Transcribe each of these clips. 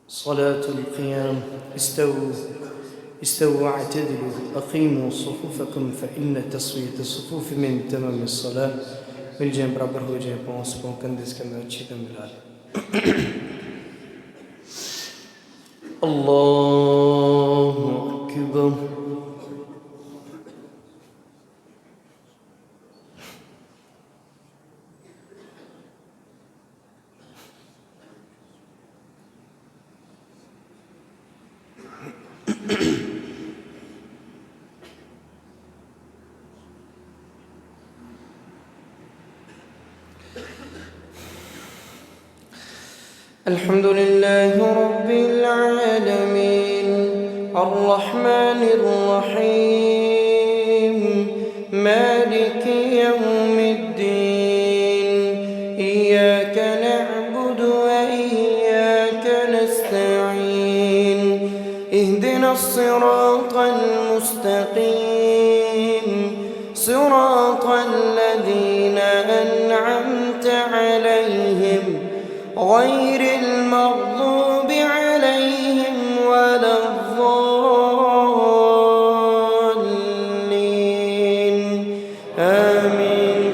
صلاة القيام. استووا واعتدلوا أقيموا صفوفكم فإن تسوية الصفوف من تمام الصلاة. بالجنب برابر हो जाए पाँव कंधे के अंदर अच्छी तरह मिला लें. अल्लाहु अकबर. الحمد لله رب العالمين الرحمن الرحيم مالك يوم الدين إياك نعبد وإياك نستعين اهدنا الصراط المستقيم صراط الذين أنعمت عليهم غير المغضوب عليهم ولا الضالين آمين.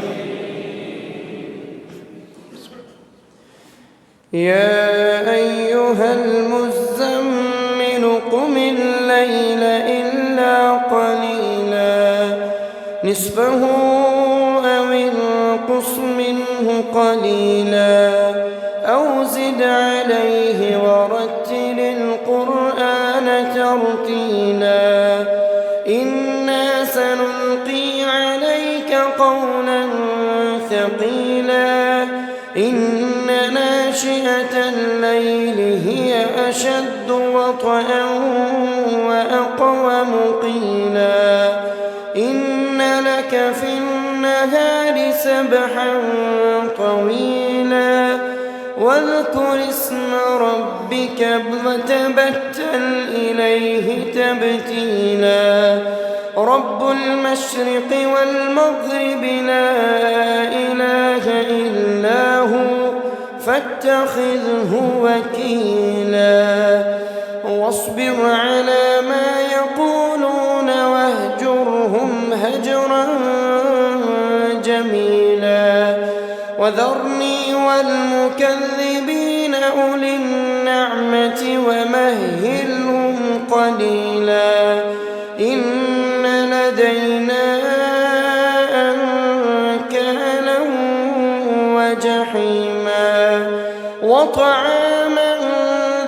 يا أيها المزمل قم الليل إلا قليلا نصفه أو انقص منه قليلا أو زد عليه ورتل القرآن ترتيلا إنا سنلقي عليك قولا ثقيلا إن ناشئة الليل هي أشد وطئا وأقوم قيلا إن لك في النهار سبحا طويلا واذكر اسم ربك وتبتل إليه تبتيلا رب المشرق والمغرب لا إله إلا هو فاتخذه وكيلا واصبر على ما يقولون واهجرهم هجرا جميلا وذرني والمكذبين أولي النعمة ومهلهم قليلا إن لدينا أنكالا وجحيما وطعاما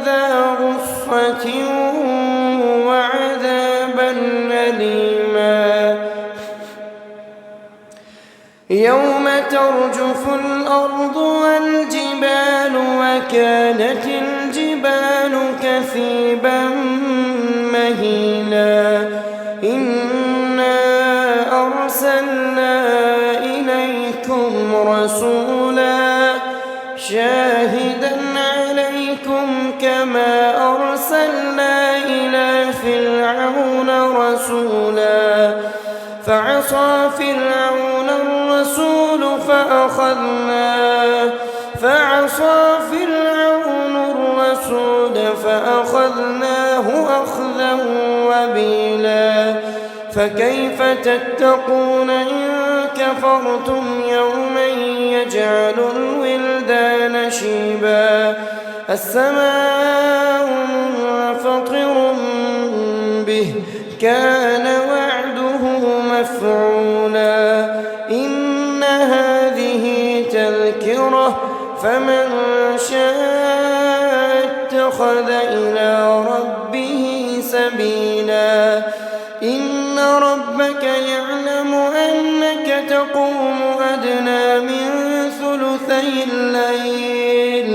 ذا غصة وعذابا أليما يوم ترجف الأرض والجبال وكانت الجبال كثيبا مهيلا إنا أرسلنا إليكم رسولا شاهدا عليكم كما أرسلنا إلى فرعون رسولا فعصى فرعون الرسول فأخذناه أخذا وبيلا فكيف تتقون إن كفرتم يوما يجعل الولدان شيبا السماء منفطر به كان وعده مفعولا إن هذه تذكرة فمن شاء اتخذ إلى ربه سبيلا إن ربك يعلم أنك تقوم أدنى من ثلثي الليل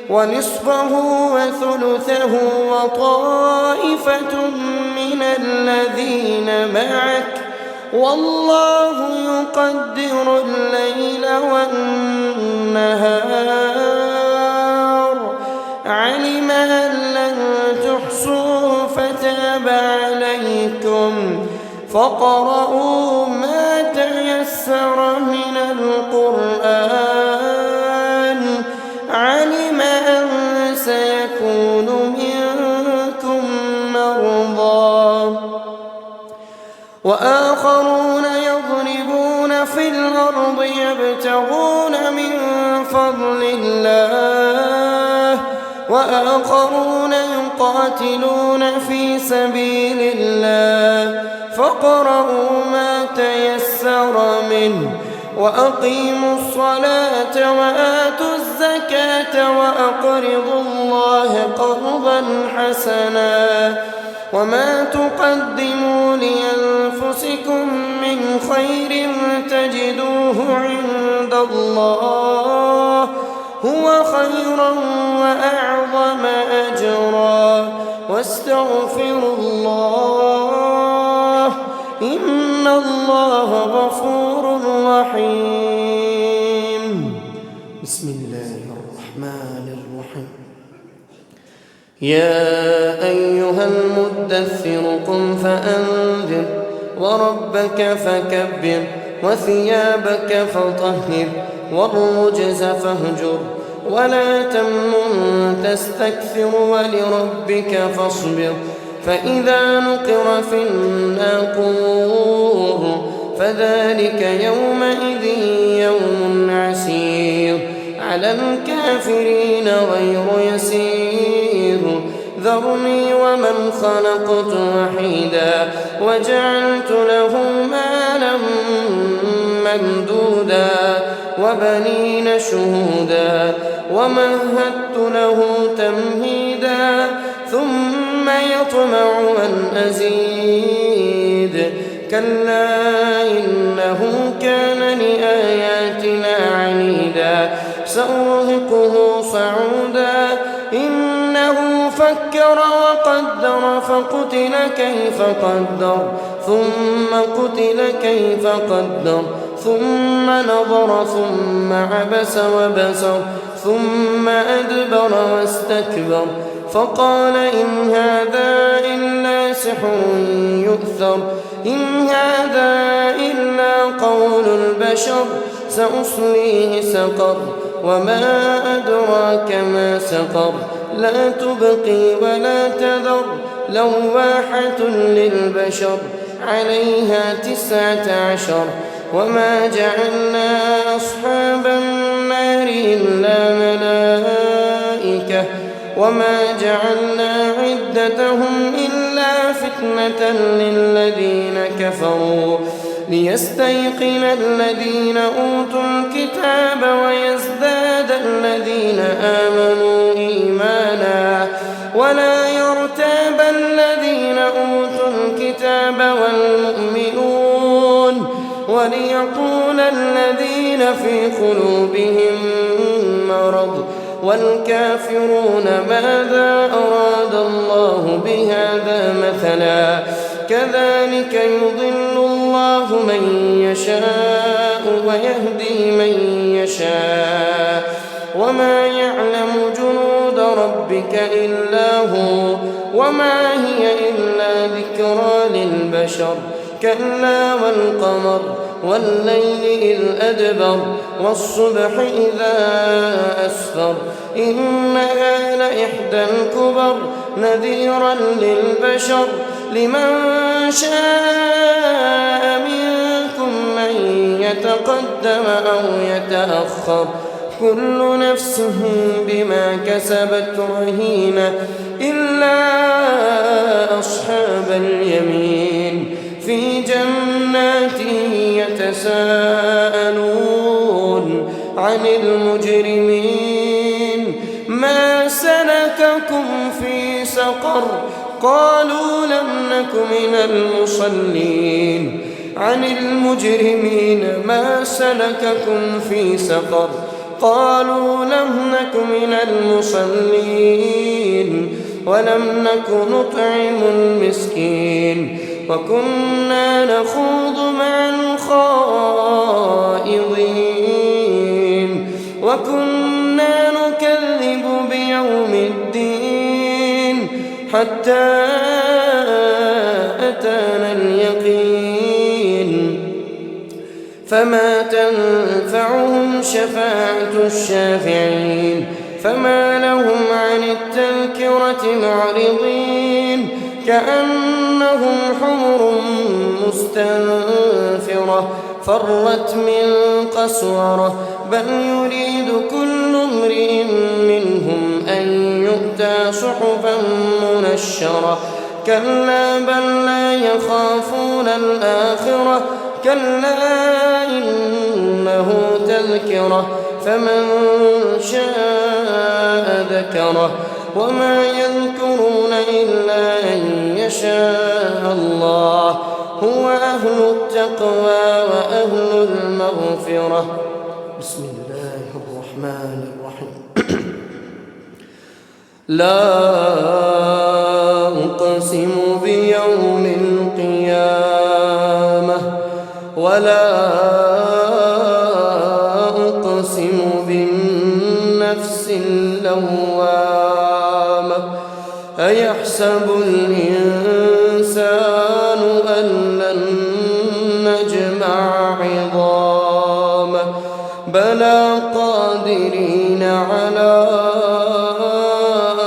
ونصفه وثلثه وطائفة من الذين معك والله يقدر الليل والنهار علم أن لن تحصوا فتاب عليكم فاقرؤوا ما تيسر من القرآن علم أن سيكون وآخرون يضربون في الأرض يبتغون من فضل الله وآخرون يقاتلون في سبيل الله فاقرؤوا ما تيسر منه وأقيموا الصلاة وآتوا الزكاة وأقرضوا الله قرضا حسنا وما تقدموا لأنفسكم من خير تجدوه عند الله هو خيرا وأعظم أجرا واستغفروا الله إن الله غفور رحيم. بسم الله الرحمن الرحيم. يا أيها المدثر قم فأنذر وربك فكبر وثيابك فطهر والرجز فاهجر ولا تمنن تستكثر ولربك فاصبر فإذا نقر في الناقور فذلك يومئذ يوم عسير على الكافرين غير يسير ذرني ومن خلقت وحيدا وجعلت له مالا ممدودا وبنين شهودا ومهدت له تمهيدا ثم يطمع أن أزيد كلا إنه كان لآياتنا عنيدا سأرهقه صعودا إنه فكر وقدر فقتل كيف قدر ثم قتل كيف قدر ثم نظر ثم عبس وبسر ثم أدبر واستكبر فقال إن هذا إلا سحر يؤثر إن هذا إلا قول البشر سأصليه سقر وما أدراك ما سقر لا تبقي ولا تذر لواحة للبشر عليها 19 وما جعلنا أصحاب النار إلا ملائكة وما جعلنا عدتهم إلا فتنة للذين كفروا ليستيقن الذين أوتوا الكتاب ويزداد الذين آمنوا إيمانا ولا يرتاب الذين أوتوا الكتاب والمؤمنون وليقول الذين في قلوبهم مرض والكافرون ماذا أراد الله بهذا مثلا كذلك يضل الله من يشاء ويهدي من يشاء وما يعلم جنود ربك إلا هو وما هي إلا ذكرى للبشر كلا والقمر والليل إذ أدبر والصبح إذا أسفر إنها لإحدى الكبر نذيرا للبشر لمن شاء منكم أن يتقدم أو يتأخر كل نفس بما كسبت رهينة إلا أصحاب اليمين في جنات يتساءلون عن المجرمين ما سلككم في سقر قالوا لم نك من المصلين عن المجرمين ما سلككم في سقر قالوا لم نك من المصلين ولم نك نطعم المسكين وكنا نخوض مع الخائضين وكنا نكذب بيوم الدين حتى أتانا اليقين فما تنفعهم شفاعة الشافعين فما لهم عن التذكرة معرضين كأنهم حمر مستنفرة فرت من قسورة بل يريد كل امرئ منهم أن يؤتى صحفا منشرة كلا بل لا يخافون الآخرة كلا إنه تذكرة فمن شاء ذكره وما يذكرون إلا أن يشاء الله هو أهل التقوى وأهل المغفرة. بسم الله الرحمن الرحيم. لا أقسم بيوم القيامة ولا أقسم بالنفس اللوامة أيحسب الإنسان أن لن نجمع عظامه بلى قادرين على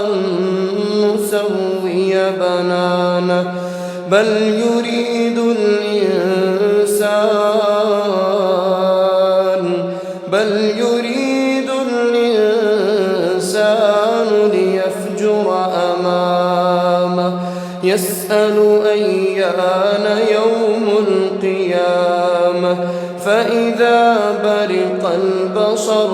أن نسوي بنانه بل يريد الإنسان ليفجر أمامه يسأل أيان يوم القيامة فإذا برق البصر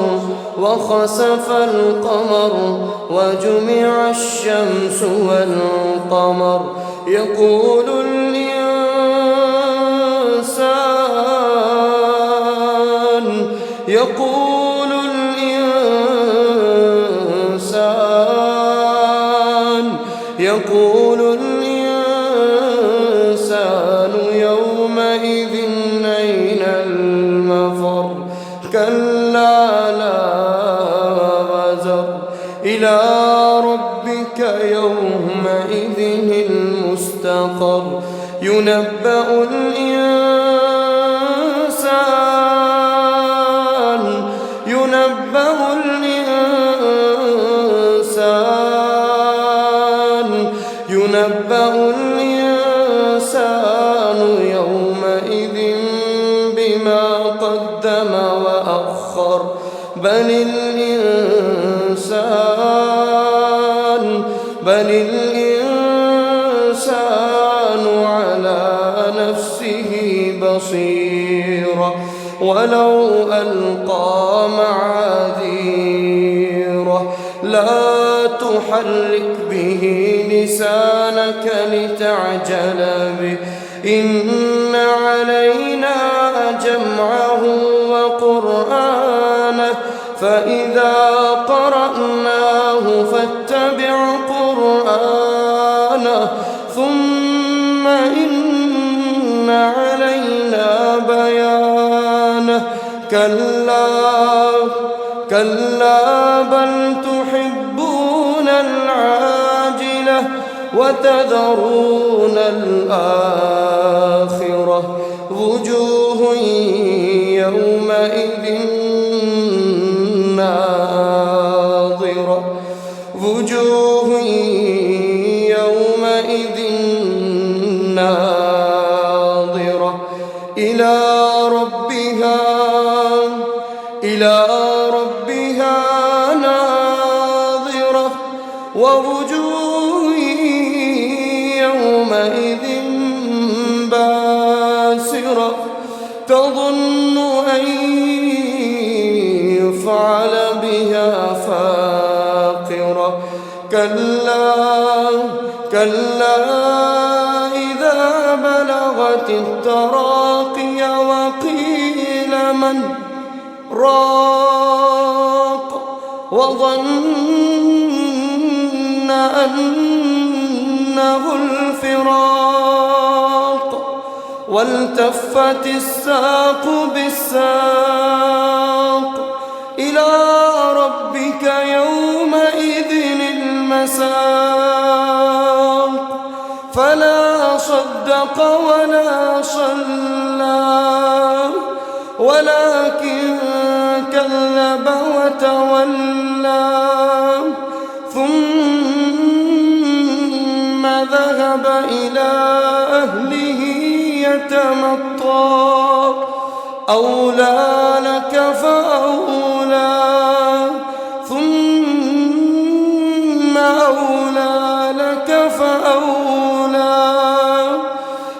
وخسف القمر وجمع الشمس والقمر يقول الإنسان يومئذ أين المفر كلا لا وزر إلى ربك يومئذ المستقر ينبأ الإنسان يومئذ بما قدم وأخر بل الإنسان على نفسه بصيرة ولو ألقى معاذيره لا تحرك به لسانك لتعجل به إن علينا جمعه وقرآنه فإذا قرأناه فاتبع قرآنه ثم إن علينا بيانه كلا بل تحبون العاجلة وتذرون الآخرة وجوه يومئذ ناظرة إلى ربها ناظرة ووجوه يومئذ باسرة تظن أن يفعل بها فاقرة كلا إذا بلغت التراقي وقيل من راق وظن أنه الفراق والتفت الساق بالساق إلى ربك يومئذ المساق فلا صدق ولا صلى ولكن كذب وتولى ثم ذهب ذهب إلى أهله يتمطى أولى لك فأولى ثم أولى لك فأولى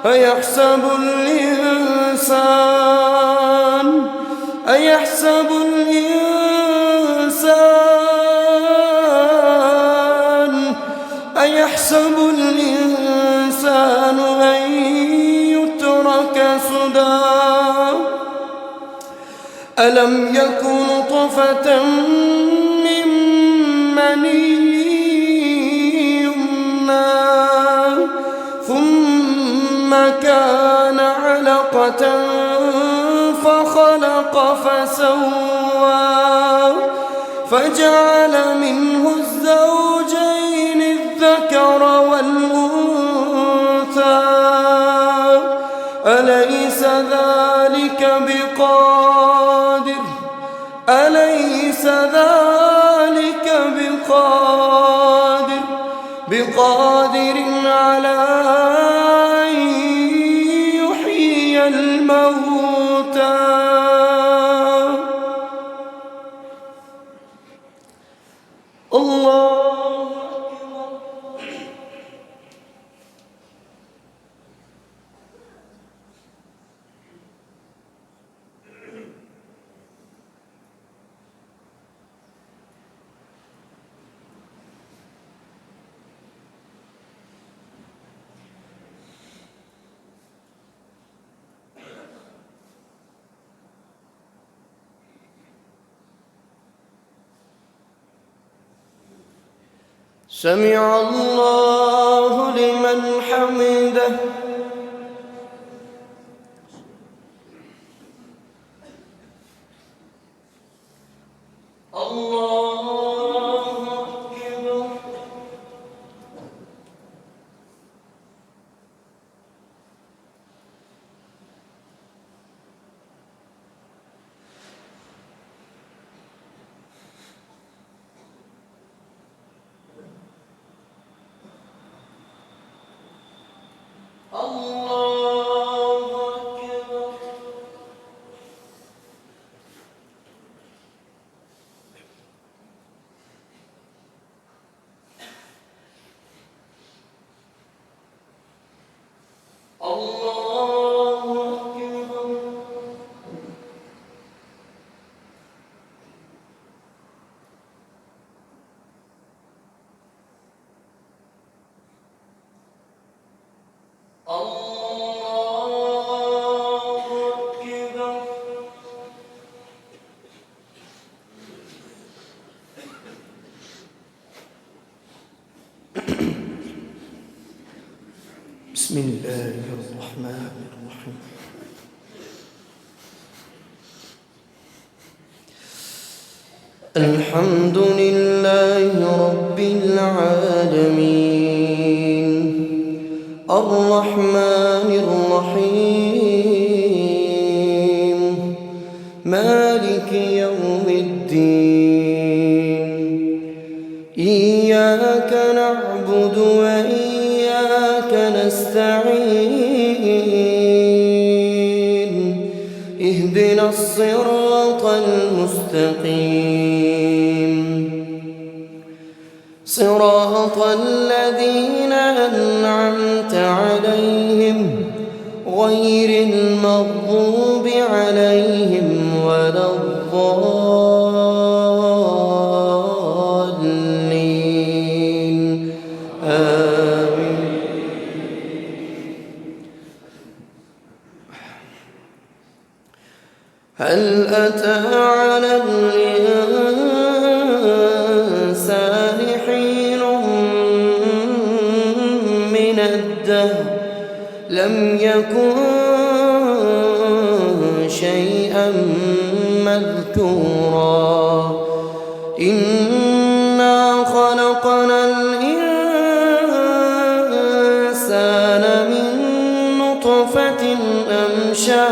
أيحسب الإنسان أن يترك سدى ألم يك نطفة من مني يمنى ثم كان علقة فخلق فسوى فجعل منه الزوجين الذكر والأنثى أليس ذلك بقادر على أن يحيي الموتى الله سمع الله لمن حمده الله أكبر بسم الله الرحمن الرحيم الحمد لله رب العالمين الرحمن الرحيم مالك يوم الدين إياك نعبد وإياك نستعين اهدنا الصراط المستقيم صراط الذين أنعمت عليهم غير المغضوب عليهم ولا الضالين آمين. هل أتى على الإنسان حين من الدهر لم يكن شيئا مذكورا إنا خلقنا الإنسان من نطفة أمشاج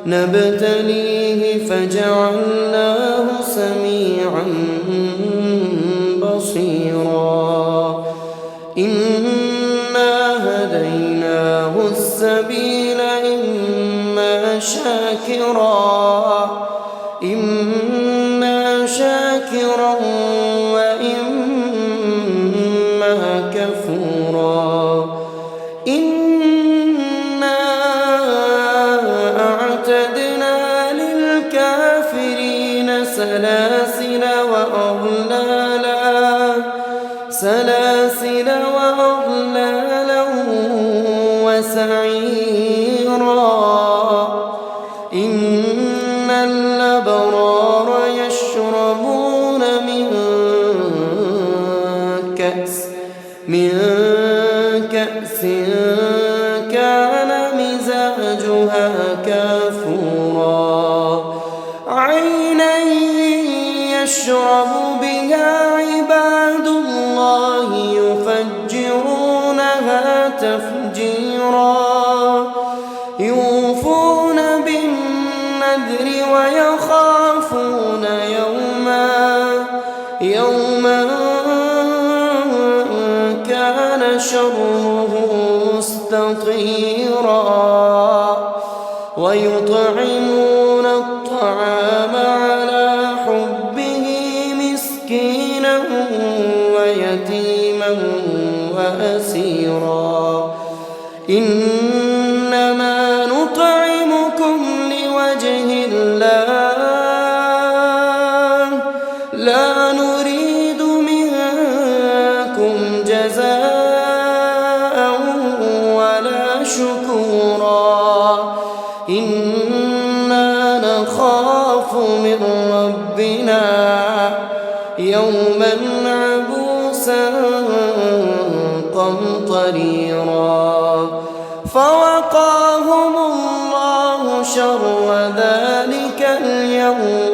نبتليه فجعلناه سميعا بصيرا شاكرا وإما كفورا إنا أعتدنا للكافرين سلاسل وأغلالا وسعيرا إن الأبرار يشربون من كأس كان مزاجها كافورا عينا يشرب بها عباد الله يفجرونها تفجيرا يوفون بالنذر ويخافون يوما كان شره مستطيرا ويطعمون الطعام على حبه مسكينا ويتيما وأسيرا إنما نطعمكم لوجه الله لا نريد منكم جزاء ولا شكورا إنا نخاف من ربنا يوما عبوسا قمطريرا فوقاهم الله شر ذلك اليوم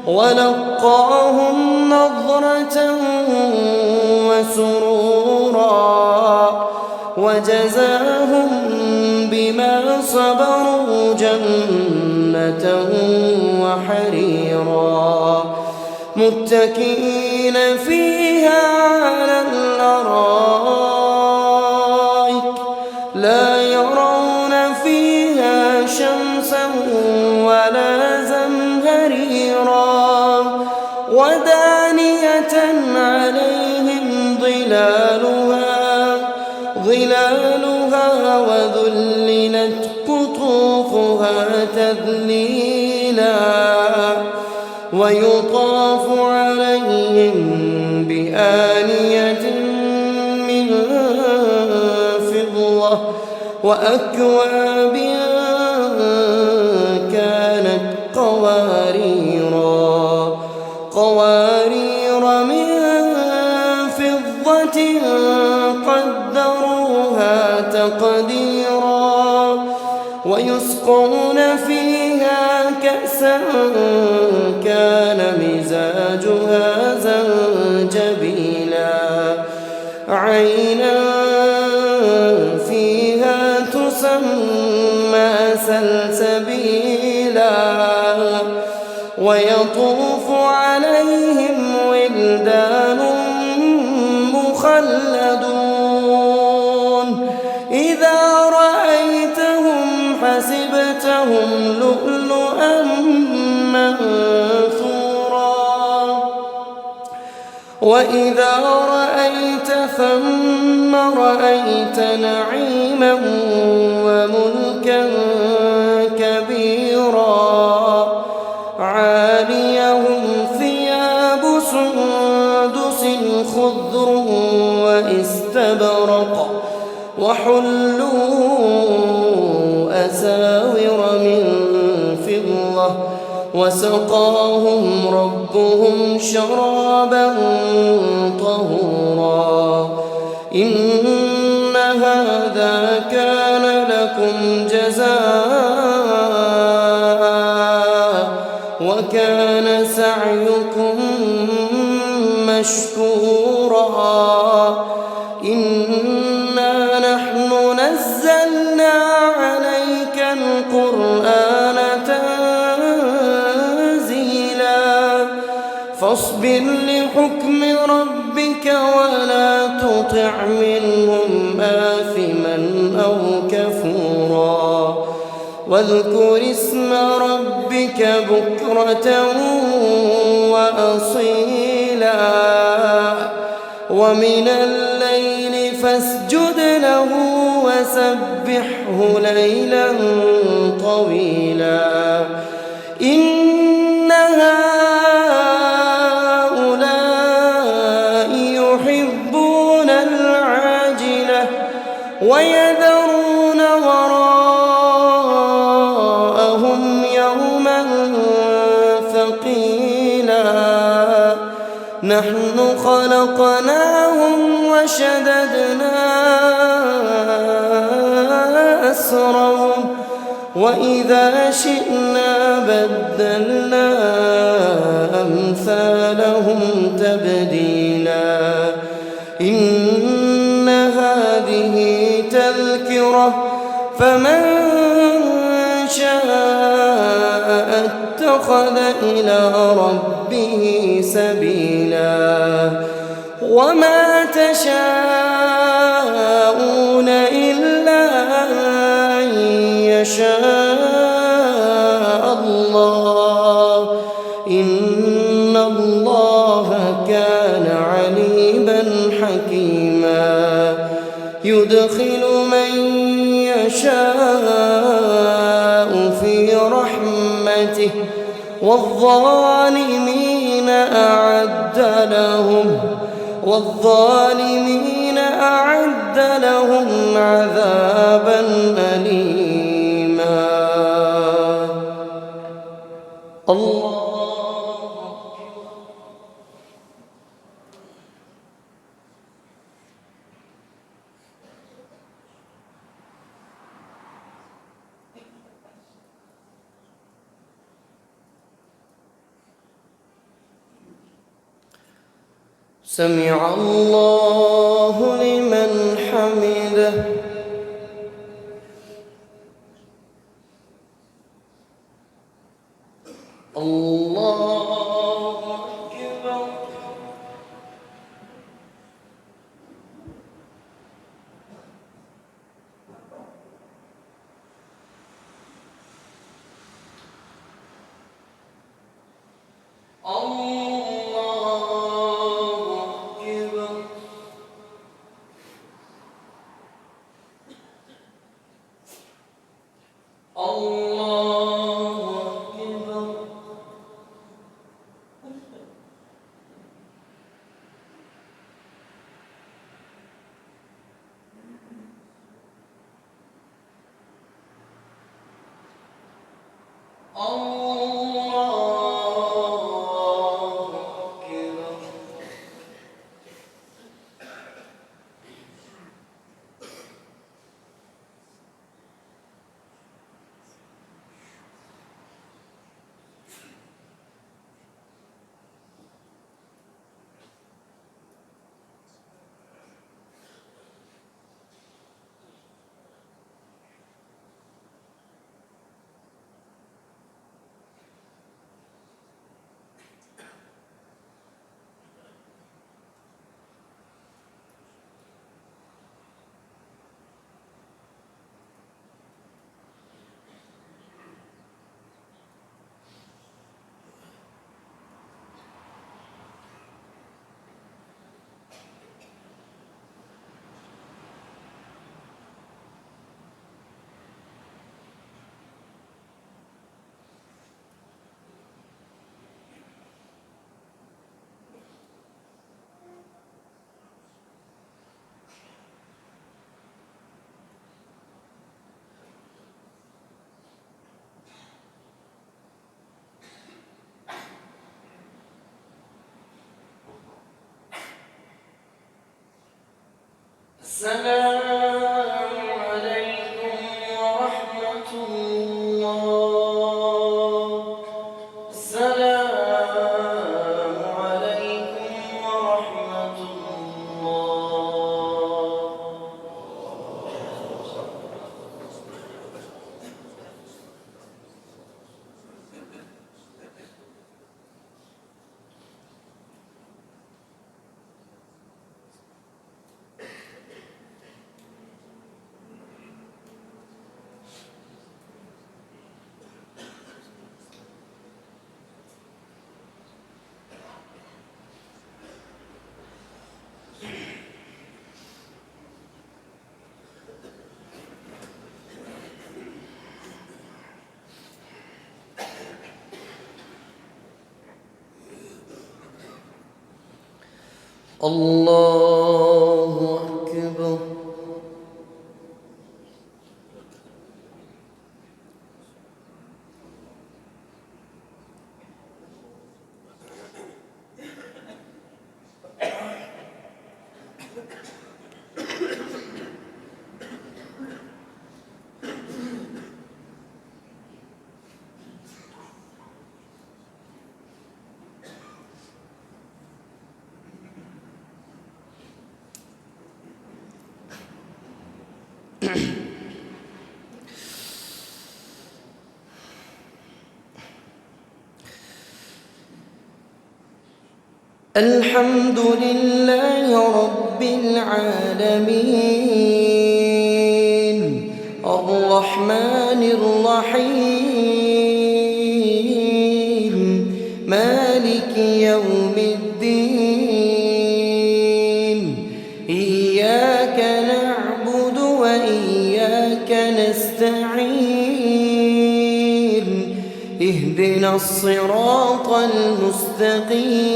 ولقاهم نضرة وسرورا وجزاهم بما صبروا جنة وحريرا متكئين فيها على الأرائك لا يرون فيها شمسا ولا زمهريرا ودانية عليهم ظلالها وذللت قطوفها تذليلا ويطاف عليهم بآنية من فضة وأكواب كانت قوارير من فضة قدروها تقديرا ويسقون فيها كأسا كان مزاجها زنجبيلا عينا فيها تسمى سلسبيلا ويطوف عليهم ولدان مخلدون إذا رأيتهم حسبتهم لؤلؤا منثورا وإذا رأيت ثم رأيت نعيما وملكا كبيرا عاليهم ثياب سندس خضر واستبرق وحلوا أساور من فضة وسقاهم ربهم شرابا طهورا إن هذا كان لكم جزاء وكان سعيكم مشكورا إنا نحن نزلنا عليك القرآن تنزيلا فاصبر لحكم ربك ولا تطع منهم آثما أو كفورا واذكر اسم ربك بكرة وأصيلا ومن الليل فاسجد له وسبحه ليلا طويلا إن هؤلاء يحبون العاجلة ويذرون وراءهم يوما ثقيلا نحن خلقناهم وشددنا أسرهم وإذا شئنا بدلنا أمثالهم تبديلا إن هذه تذكرة فمن شاء اتخذ إلى ربه سبيلا وما تشاءون إلا أن يشاء الله إن الله كان عليما حكيما يدخل من يشاء في رحمته والظالمين أعد لهم عذابا أليما الله سمع الله لمن حمده الله أكبر السلام عليكم ورحمة الله السلام عليكم ورحمة الله الله أكبر. الحمد لله رب العالمين الرحمن الرحيم مالك يوم الدين إياك نعبد وإياك نستعين اهدنا الصراط المستقيم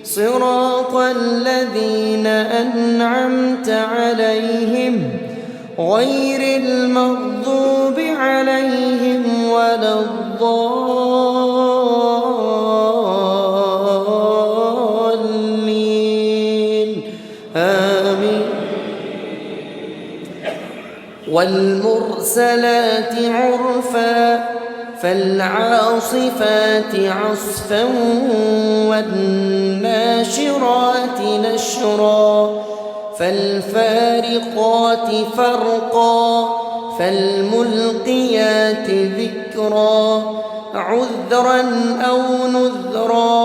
صراط الذين أنعمت عليهم غير المغضوب عليهم ولا الضالين آمين. والمرسلات عرفا فالعاصفات عصفا والناشرات نشرا فالفارقات فرقا فالملقيات ذكرا عذرا أو نذرا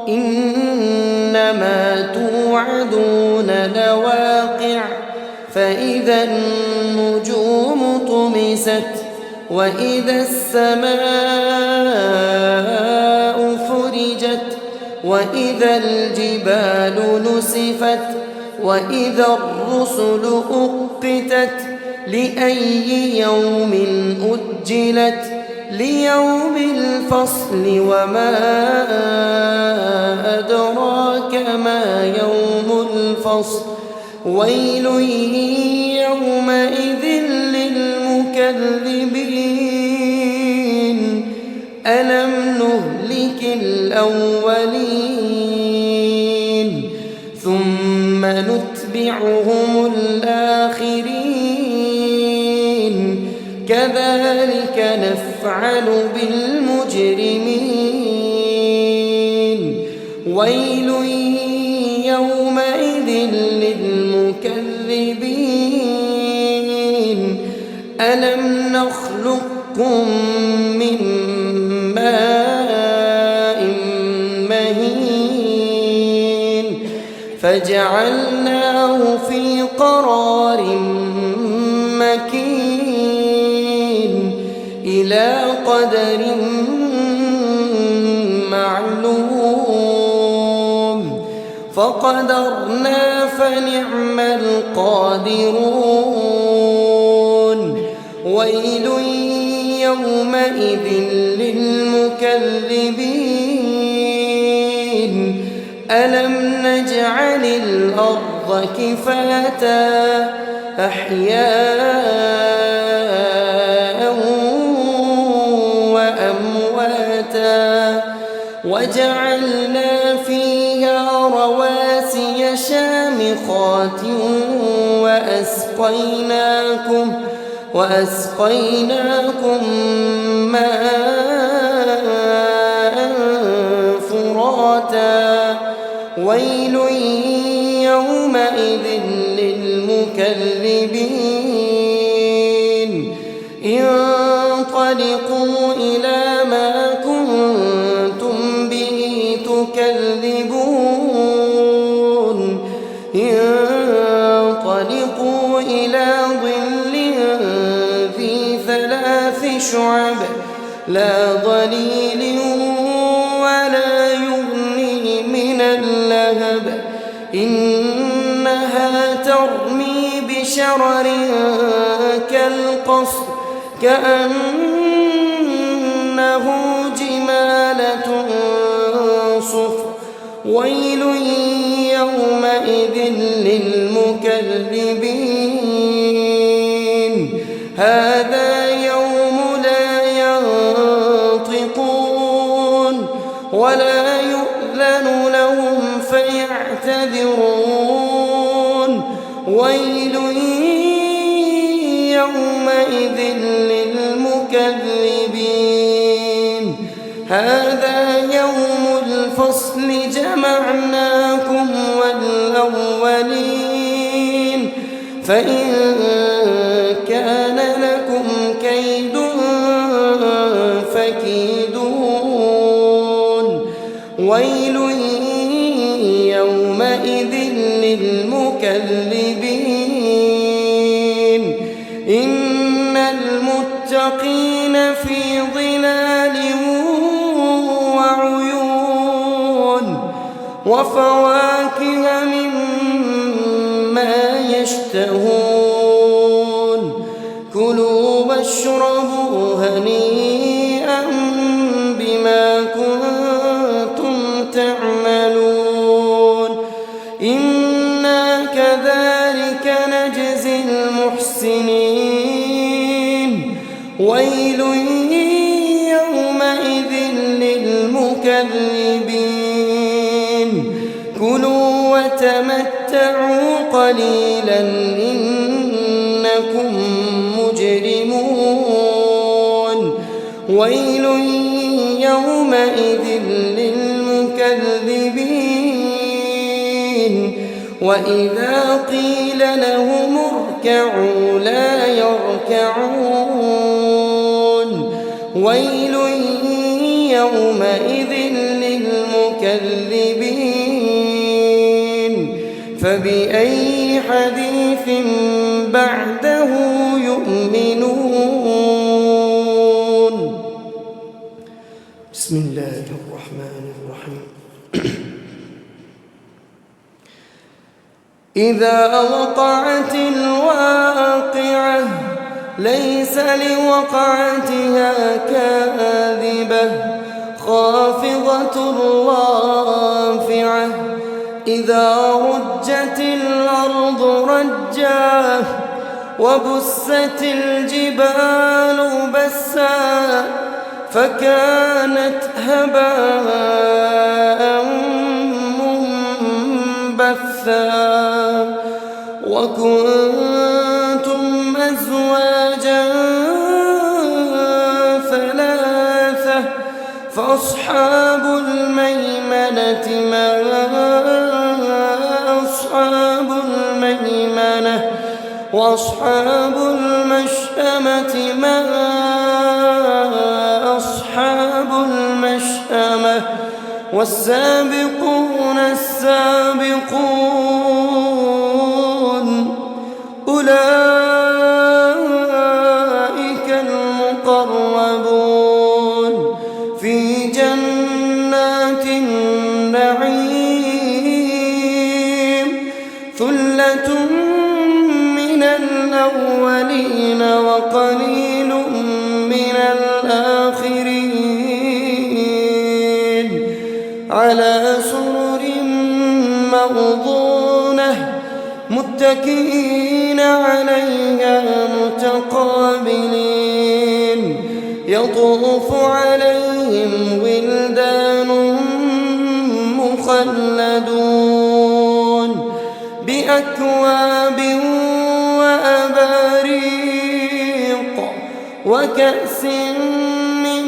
إنما توعدون لواقع فإذا النجوم طمست وإذا السماء فرجت وإذا الجبال نسفت وإذا الرسل أقتت لأي يوم أجلت ليوم الفصل وما أدراك ما يوم الفصل ويل يومئذ للمكذبين ألم نهلك الأولين ثم نتبعهم الآخرين كذلك نفعل بالمجرمين ويل يومئذ للمكذبين ألم نخلقكم من ماء مهين فجعلناه في قرار مكين إلى قدر معلوم فقدرنا فنعم القادرون ويل يومئذ للمكذبين ألم نجعل الأرض كفاتا أحياء وأمواتا وجعلنا فيها رواسي شامخات وأسقيناكم ماء فراتا ويل يومئذ للمكذبين انطلقوا إلى ما كنتم به تكذبون انطلقوا إلى ظل ذي 3 شعب لا ظليل ولا يغني من اللهب إنها ترمي بشرر كالقصر كأنه جمالة صفر ويل يومئذ للمكذبين هذا يوم لا ينطقون ولا يؤذن لهم فيعتذرون ويل يومئذ للمكذبين هذا يوم الفصل جمعناكم والأولين فإن كان لكم كيد فكيدون ويل يومئذ للمكذبين إن المتقين في ظلال وعيون وفواكه مما يشتهون كلوا واشربوا هنيئا بما كنتم تعملون إنا كذلك نجزي المحسنين ويل يومئذ للمكذبين كلوا وتمتعوا قليلا إنكم مجرمون ويل يومئذ للمكذبين وإذا قيل لهم اركعوا لا يركعون ويل يومئذ للمكذبين فبأي حديث بعده يؤمنون بسم الله الرحمن الرحيم إذا وقعت الواقعة ليس لوقعتها كاذبة خافضة رافعة إذا رجت الأرض رجا وبست الجبال بسا فكانت هباء منبثا وكنتم أزواجا ثلاثة فأصحاب الميمنة ما أصحاب الميمنة وأصحاب المشأمة ما أصحاب المشأمة والسابقون السابقون أولئك المقربون في جنات النعيم ثلة من الأولين وقليل من الآخرين على سرر موضونة متكئين عليها متقابلين يطوف عليهم ولدان مخلدون بأكواب وأباريق وكأس من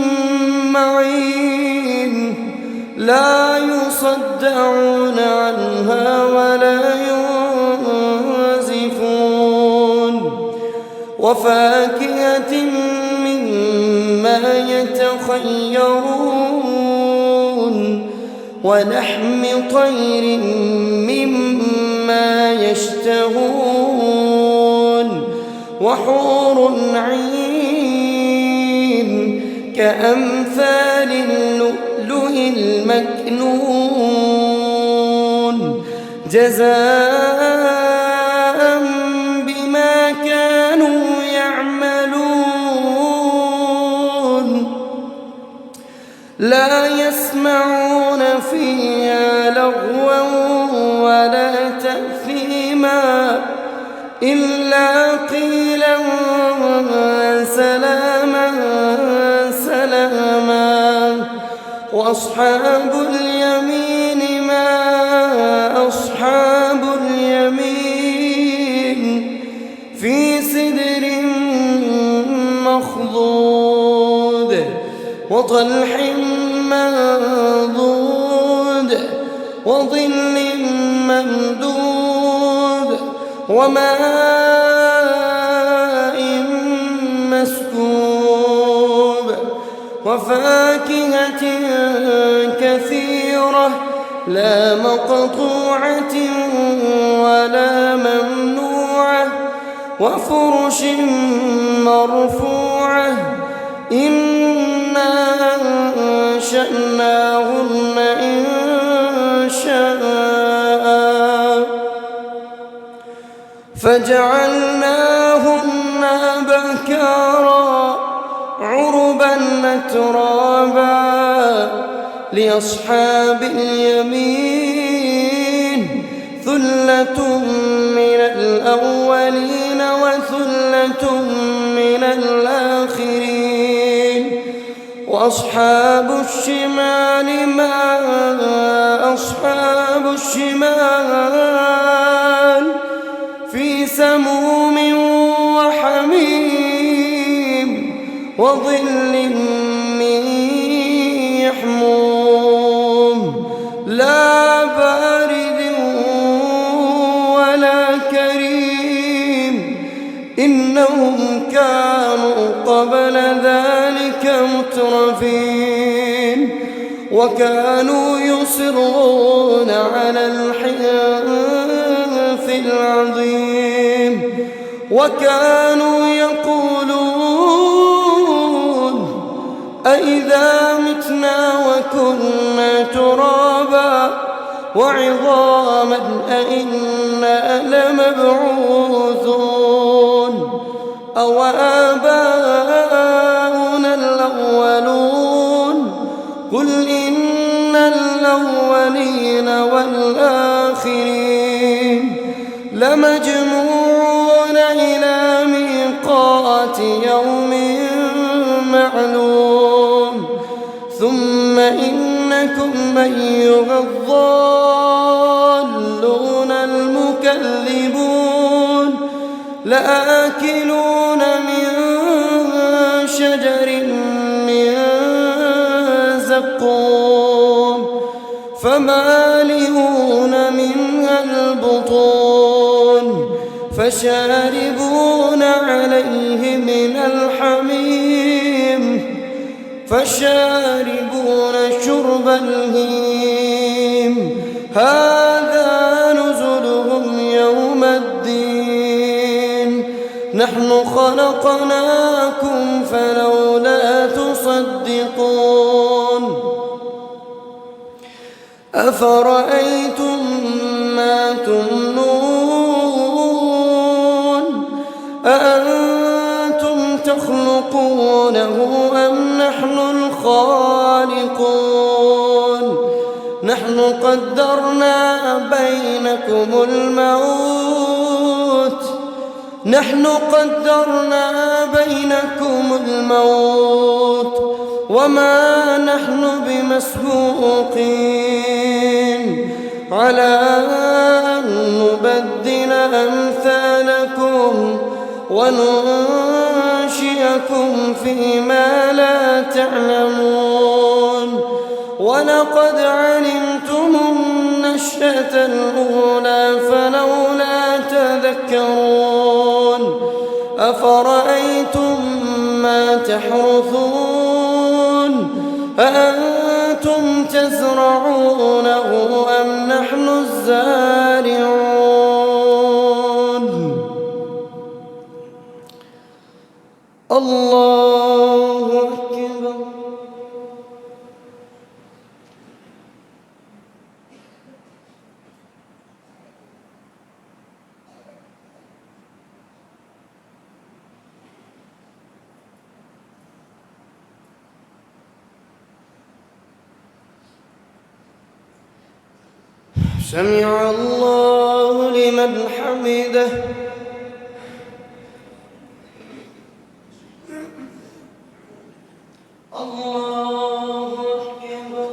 معين لا يصدعون عنها ولا ينزفون وفاكهة مما يتخيرون ولحم طير مما يشتهون وحور عين كأمثال اللؤلؤ المكنون جزاء بما كانوا يعملون لا يسمعون فيها لغوا ولا تأثيما إلا قيلا سلاما سلاما. وأصحاب اليمين ما أصحاب اليمين في سدر مخضود وطلح منضود وظل ممدود وماء مسكوب وفاكهة كثيرة لا مقطوعة ولا ممنوعة وفرش مرفوعة إنا أنشأناهن إنشاء فجعلناهن بكارا عربا أترابا لأصحاب اليمين ثلة من الأولين وثلة من الآخرين. وأصحاب الشمال ما أصحاب الشمال في سموم وحميم وظل من يحموم لا بارد ولا كريم إنهم كانوا قبل ذلك مترفين وكانوا يصرون على الحنث العظيم وكانوا يقولون أئذا متنا وكنا ترابا وعظاما أئنا لمبعوثون أو آباؤنا الأولون قل إن الأولين والآخرين لمجموعون إلى ميقات يوم معلوم ثم إنكم أيها الضالون المكذبون لآكلون من شجر من زقوم فمالئون منها البطون فشاربون عليه من الحميم فشاربون شرب الهيم هذا نزلهم يوم الدين نحن خلقناكم فلولا تصدقون أفرأيتم ما تمنون أأنتم تخلقونه أم نحن الخالقون نحن قدرنا بينكم الموت وما نحن بمسبوقين على أن نبدل أمثالكم وننشئكم فيما لا تعلمون ولقد علمتم النشأة الأولى فلولا تذكرون أفرأيتم ما تحرثون أأنتم تزرعونه أم نحن الزارعون الله أكبر سمع الله لمن حمده. الله أكبر.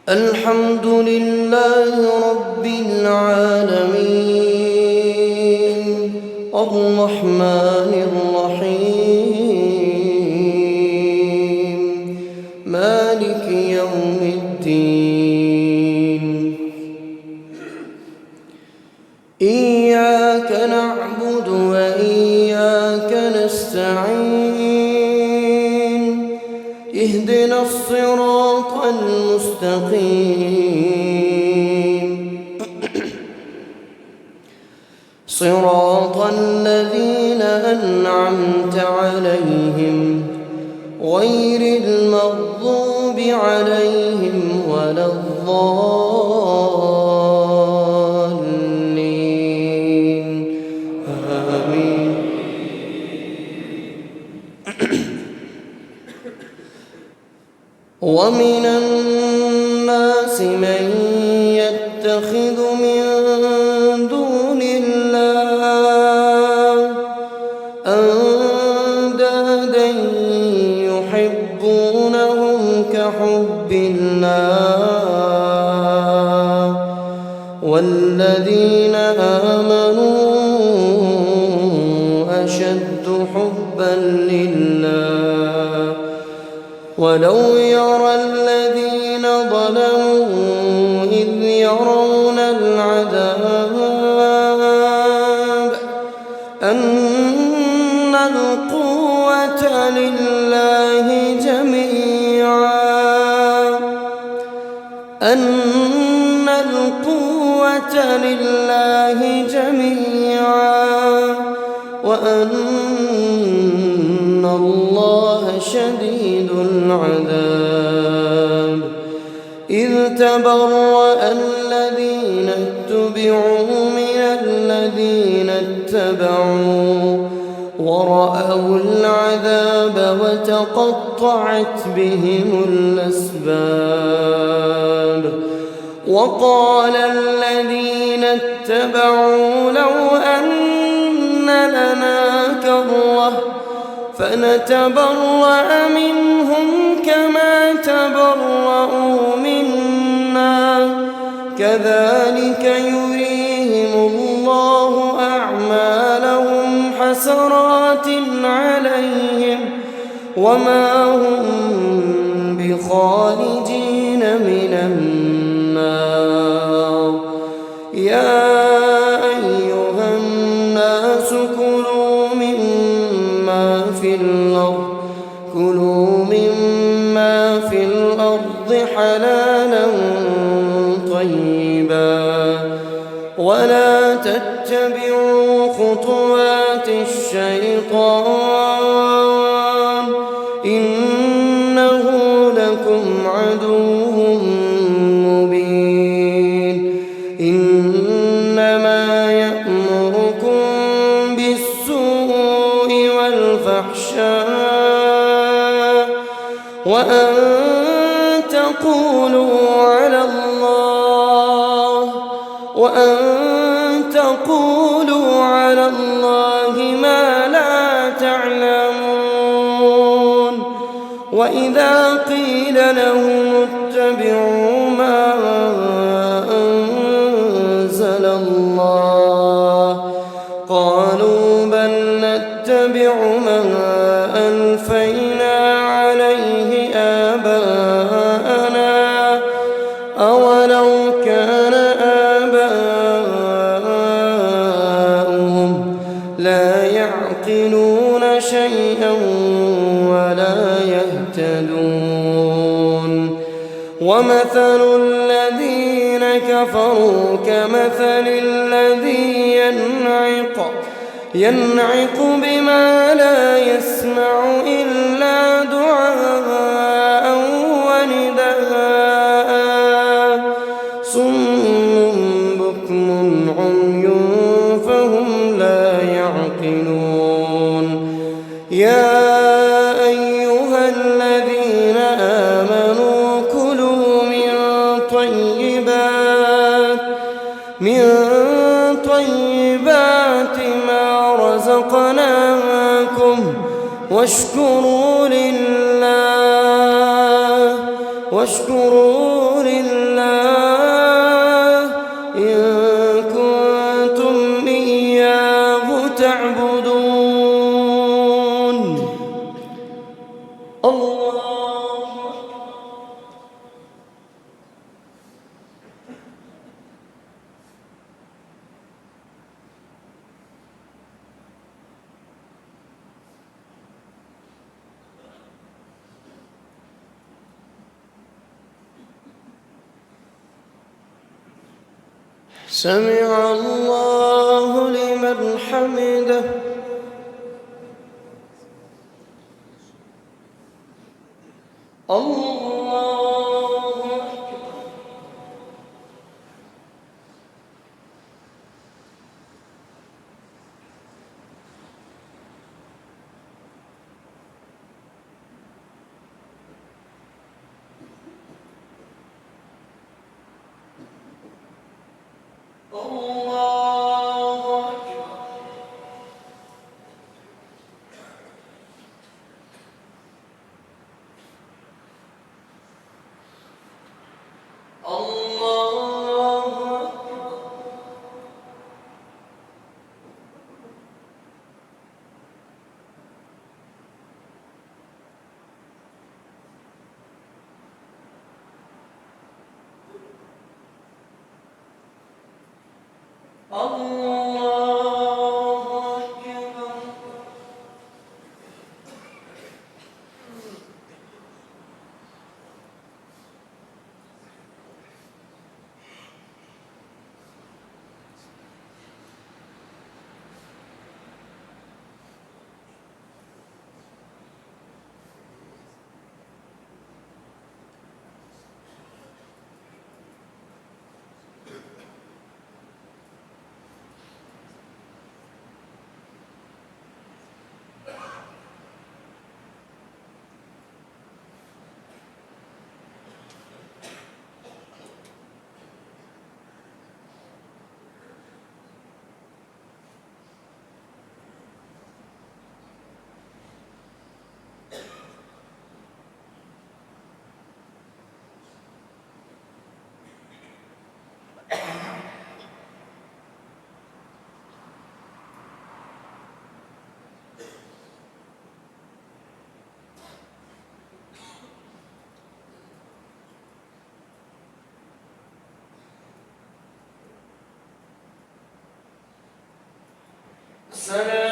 الحمد لله رب العالمين الرحمن الرحيم مالك يوم الدين إياك نعبد وإياك نستعين اهدنا الصراط المستقيم صراط الذين أنعمت عليهم غير المغضوب عليهم ولا الضالين آمين. ومن الناس من يتخذ من دون الله أندادا يحبونهم كحب الله والذين آمنوا أشد حبا لله ولو يرى الذين ظلموا إذ يرون العذاب أن القوة لله جميعا وأن الله شديد العذاب إذ تبرأ الذين اتبعوا من الذين اتبعوا ورأوا العذاب وتقطعت بهم الأسباب وقال الذين اتبعوا لو أن لنا كرة فنتبرأ منهم كما تبرأوا منا كذلك يريهم الله أعمالهم حسرات عليهم وما هم بخارجين من النار. يا أيها الناس كلوا مما في الأرض حلالا طيبا ولا تتبعوا خطوات الشيطان إنه لكم عدو مبين. إنما يأمركم بالسوء والفحشاء وأن تقولوا على الله ما لا يعلمون وإذا قيل لهم اتبعوا ما أنزل الله قالوا بل نتبع ما ألفينا عليه آباءنا أولو كان آباؤهم لا يعقلون شيئا ولا يهتدون ومثل الذين كفروا كمثل الذي ينعق بما لا يسمع إلا دعاء ونداء صم بكم عمي فهم لا يعقلون يا أيها الذين آمنوا كلوا من طيبات ما رزقناكم واشكروا لله إن كنتم إياه تعبدون الله سمع الله لمن حمده الله سلام